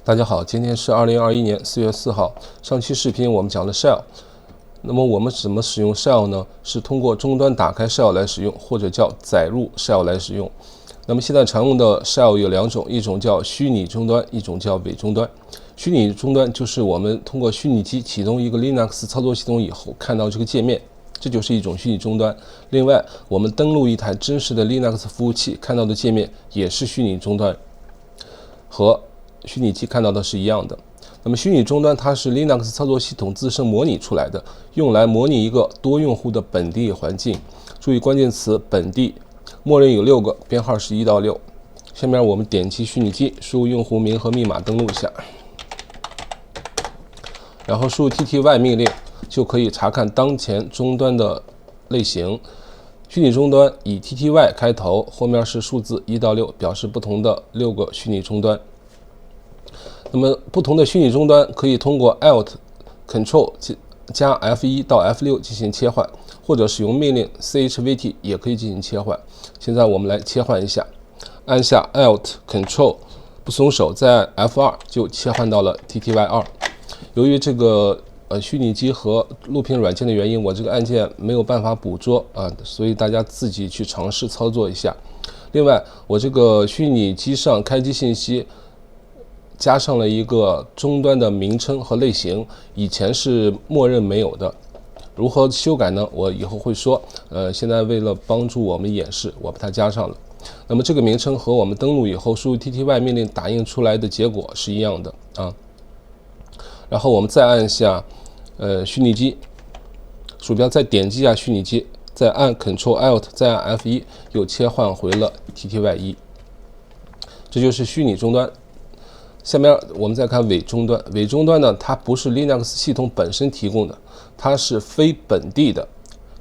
大家好，今天是2021年4月4号。上期视频我们讲了 Shell， 那么我们怎么使用 Shell 呢？是通过终端打开 Shell 来使用，或者叫载入 Shell 来使用。那么现在常用的 Shell 有两种，一种叫虚拟终端，一种叫伪终端。虚拟终端就是我们通过虚拟机启动一个 Linux 操作系统以后看到这个界面，这就是一种虚拟终端。另外，我们登录一台真实的 Linux 服务器看到的界面也是虚拟终端，和虚拟机看到的是一样的。那么虚拟终端它是 Linux 操作系统自身模拟出来的，用来模拟一个多用户的本地环境。注意关键词本地，默认有6个，编号是1到6。下面我们点击虚拟机，输入用户名和密码登录一下，然后输入 tty 命令，就可以查看当前终端的类型。虚拟终端以 tty 开头，后面是数字1到6，表示不同的6个虚拟终端。那么不同的虚拟终端可以通过 Alt、Ctrl 加 F1 到 F6 进行切换，或者使用命令 chvt 也可以进行切换。现在我们来切换一下，按下 Alt、Ctrl 不松手，再按 F2 就切换到了 tty2。由于这个虚拟机和录屏软件的原因，我这个按键没有办法捕捉所以大家自己去尝试操作一下。另外，我这个虚拟机上开机信息加上了一个终端的名称和类型，以前是默认没有的。如何修改呢？我以后会说。现在为了帮助我们演示，我把它加上了。那么这个名称和我们登录以后输入 tty 命令打印出来的结果是一样的然后我们再按下虚拟机鼠标，再点击一下虚拟机，再按 Ctrl Alt 再按 F1， 又切换回了 tty1。这就是虚拟终端。下面我们再看伪终端。伪终端呢，它不是 Linux 系统本身提供的，它是非本地的，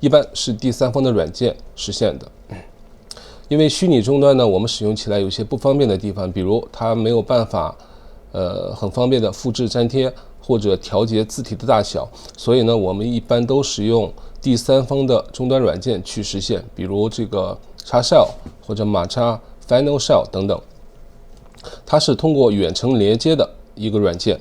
一般是第三方的软件实现的。因为虚拟终端呢，我们使用起来有些不方便的地方，比如它没有办法很方便的复制粘贴或者调节字体的大小，所以呢，我们一般都使用第三方的终端软件去实现，比如这个XShell或者马叉 Final Shell 等等。它是通过远程连接的一个软件。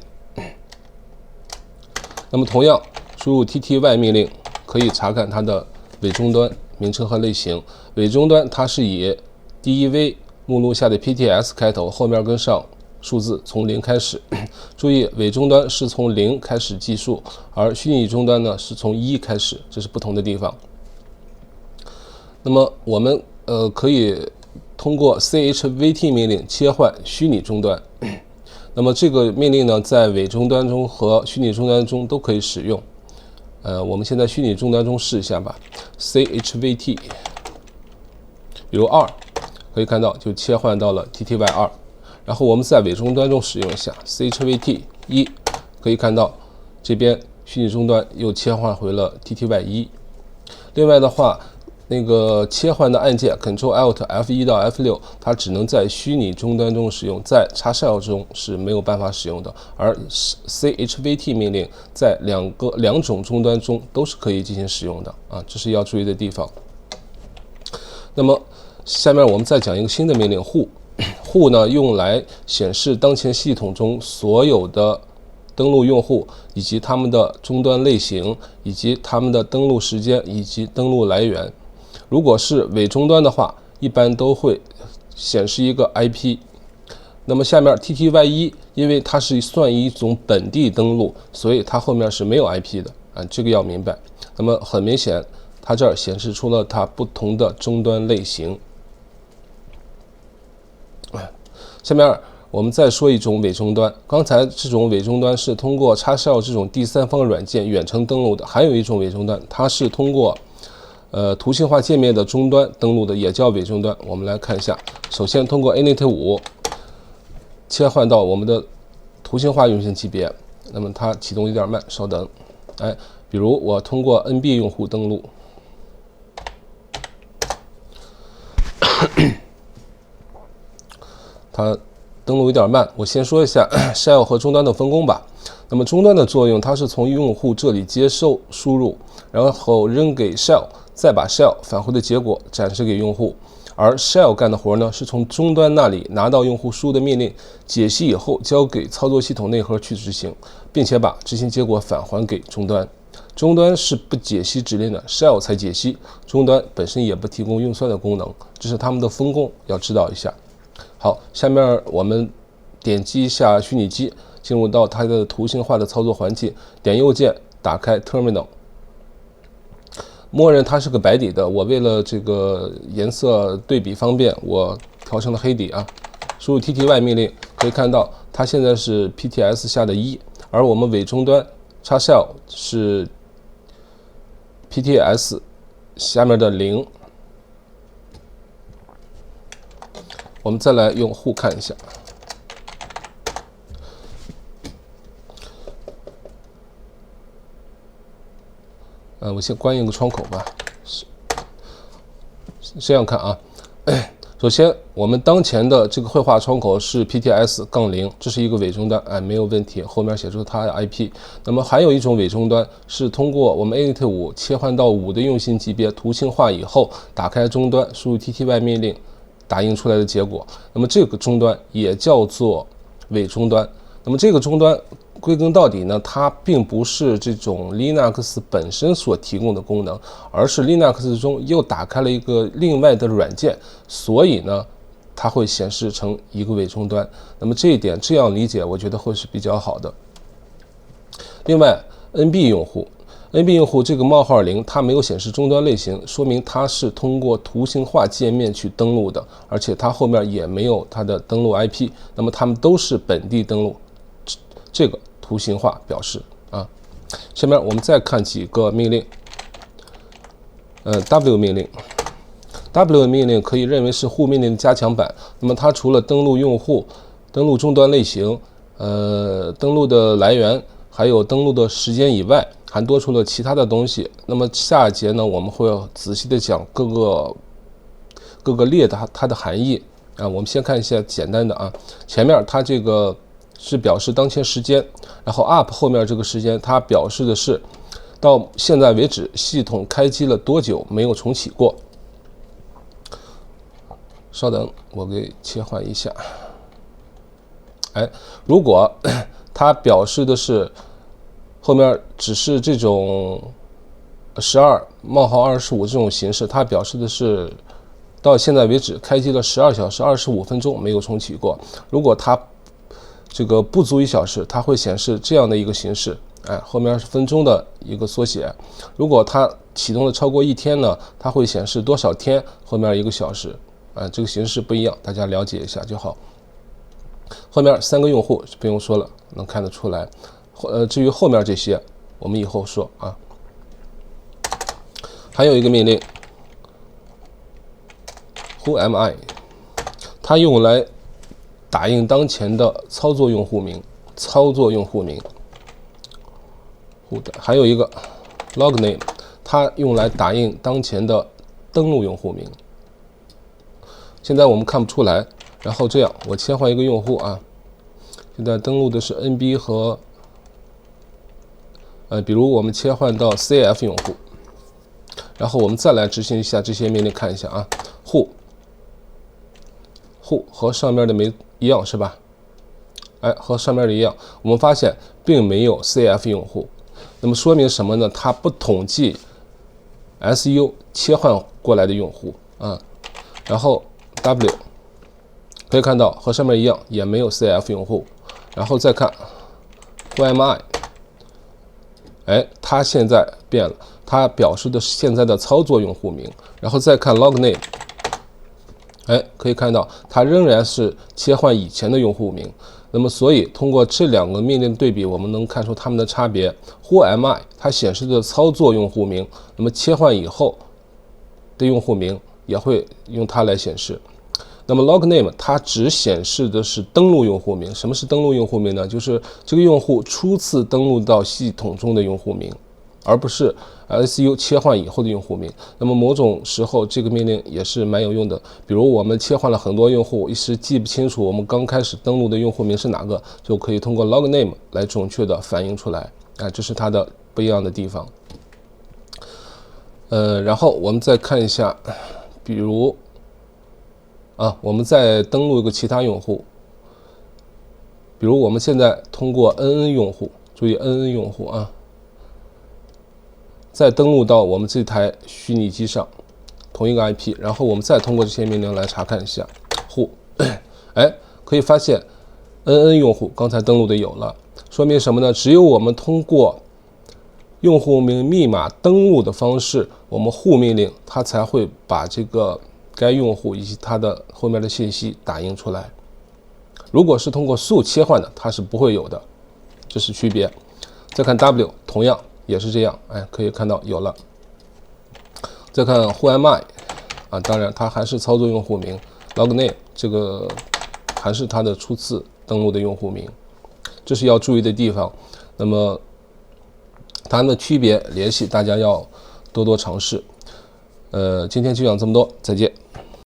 那么同样输入 tty 命令可以查看它的伪终端名称和类型。伪终端它是以dev 目录下的 pts 开头，后面跟上数字从0开始。注意，伪终端是从0开始计数，而虚拟终端呢是从1开始，这是不同的地方。那么我们可以通过 chvt 命令切换虚拟终端。那么这个命令呢，在伪终端中和虚拟终端中都可以使用。我们现在虚拟终端中试一下吧。chvt， 比如2，可以看到就切换到了 tty2。然后我们在伪终端中使用一下 chvt 1，可以看到这边虚拟终端又切换回了 tty1。另外的话，那个切换的按键 Ctrl Alt F1 到 F6， 它只能在虚拟终端中使用，在XShell中是没有办法使用的。而 chvt 命令在两种终端中都是可以进行使用的这是要注意的地方。那么下面我们再讲一个新的命令 who 呢，用来显示当前系统中所有的登录用户以及他们的终端类型，以及他们的登录时间以及登录来源。如果是伪终端的话，一般都会显示一个 IP。那么下面 tty1， 因为它是算一种本地登录，所以它后面是没有 IP 的这个要明白。那么很明显，它这儿显示出了它不同的终端类型。下面我们再说一种伪终端。刚才这种伪终端是通过XShell这种第三方软件远程登录的，还有一种伪终端，它是通过图形化界面的终端登录的，也叫伪终端。我们来看一下，首先通过 init 5切换到我们的图形化运行级别，那么它启动有点慢，稍等。比如我通过 NB 用户登录，它登录有点慢。我先说一下 Shell 和终端的分工吧。那么终端的作用，它是从用户这里接收输入，然后扔给 Shell，再把 Shell 返回的结果展示给用户。而 shell 干的活呢，是从终端那里拿到用户输入的命令，解析以后交给操作系统内核去执行，并且把执行结果返还给终端。终端是不解析指令的 ，shell 才解析。终端本身也不提供运算的功能，这是他们的分工，要知道一下。好，下面我们点击一下虚拟机，进入到它的图形化的操作环境，点右键打开 Terminal。默认它是个白底的，我为了这个颜色对比方便，我调成了黑底啊。输入 tty 命令，可以看到它现在是 PTS 下的1，而我们伪终端 .shell 是 PTS 下面的0。我们再来用户看一下。我先关一个窗口吧。是这样看啊，首先我们当前的这个绘画窗口是 PTS-0，这是一个伪终端，没有问题。后面写出它的 IP。那么还有一种伪终端是通过我们 Init 5切换到5的运行级别图形化以后，打开终端，输入 tty 命令，打印出来的结果。那么这个终端也叫做伪终端。那么这个终端归根到底呢，它并不是这种 Linux 本身所提供的功能，而是 Linux 中又打开了一个另外的软件，所以呢，它会显示成一个伪终端。那么这一点这样理解，我觉得会是比较好的。另外 ，NB 用户这个冒号0，它没有显示终端类型，说明它是通过图形化界面去登录的，而且它后面也没有它的登录 IP。那么它们都是本地登录，这个图形化表示啊。下面我们再看几个命令。W 命令 ，W 命令可以认为是户命令的加强版。那么它除了登录用户、登录终端类型、登录的来源，还有登录的时间以外，还多出了其他的东西。那么下一节呢，我们会仔细的讲各个列的它的含义啊。我们先看一下简单的啊，前面它这个是表示当前时间，然后 up 后面这个时间，它表示的是到现在为止系统开机了多久没有重启过。稍等，我给切换一下。如果它表示的是后面只是这种12:25这种形式，它表示的是到现在为止开机了12小时25分钟没有重启过。如果它这个不足1小时，它会显示这样的一个形式，后面是分钟的一个缩写。如果它启动了超过1天呢，它会显示多少天，后面1个小时，这个形式不一样，大家了解一下就好。后面3个用户不用说了，能看得出来。至于后面这些，我们以后说啊。还有一个命令 Who am I， 它用来打印当前的操作用户名。还有一个 log name， 它用来打印当前的登录用户名。现在我们看不出来，然后这样我切换一个用户啊，现在登录的是 NB 和比如我们切换到 CF 用户，然后我们再来执行一下这些命令，看一下啊。who 和上面的没一样是吧？和上面的一样，我们发现并没有 CF 用户，那么说明什么呢？它不统计 SU 切换过来的用户啊。然后 W 可以看到和上面一样，也没有 CF 用户。然后再看 Who am I， 它现在变了，它表示的是现在的操作用户名。然后再看 log name， 可以看到它仍然是切换以前的用户名。那么所以通过这2个命令对比，我们能看出它们的差别。Who am I 它显示的操作用户名，那么切换以后的用户名也会用它来显示。那么 log name 它只显示的是登录用户名。什么是登录用户名呢？就是这个用户初次登录到系统中的用户名，而不是 SU 切换以后的用户名。那么某种时候这个命令也是蛮有用的，比如我们切换了很多用户，一时记不清楚我们刚开始登录的用户名是哪个，就可以通过 log name 来准确的反映出来。这是它的不一样的地方。然后我们再看一下，比如啊，我们再登录一个其他用户，比如我们现在通过 NN 用户，注意 NN 用户啊，再登录到我们这台虚拟机上，同一个 IP， 然后我们再通过这些命令来查看一下户，哎，可以发现 NN 用户刚才登录的有了，说明什么呢？只有我们通过用户名密码登录的方式，我们户命令它才会把这个该用户以及它的后面的信息打印出来。如果是通过速切换的，它是不会有的，这是区别。再看 W， 同样也是这样，哎，可以看到有了。再看 Who am I 啊，当然它还是操作用户名 ，Logname 这个还是它的初次登录的用户名，这是要注意的地方。那么它们的区别联系，大家要多多尝试。今天就讲这么多，再见。